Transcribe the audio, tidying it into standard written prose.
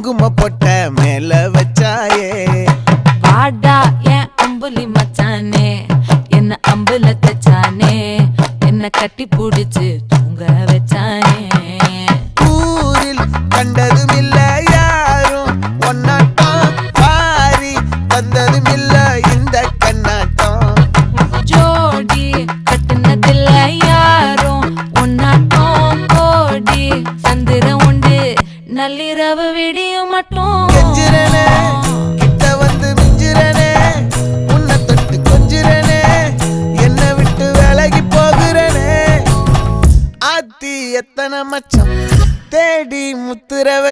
குங்கும பொட்ட மேல வச்சாயே வாடா என் அம்புலி மச்சானே என்ன அம்புல தச்சானே என்ன கட்டி புடிச்சு தூங்க வச்சானே ஊரில் கண்டதும் இல்ல யாரும் ஒன்னாட்டம் பாரி தந்ததும் இல்ல இந்த கண்ணாட்டம் ஜோடி கட்டுனதில்ல யாரும் ஒன்னாட்டம் கோடி சந்திரம் உண்டு நள்ளிரவு விடியும் மட்டும் கெஞ்சிரனே கிட்ட வந்து மிஞ்சிரனே உன்னை தொட்டு கொஞ்சிரனே என்னை விட்டு விலகி போகிறனே ஆத்தி எத்தனை மச்சம் தேடி முத்துரவ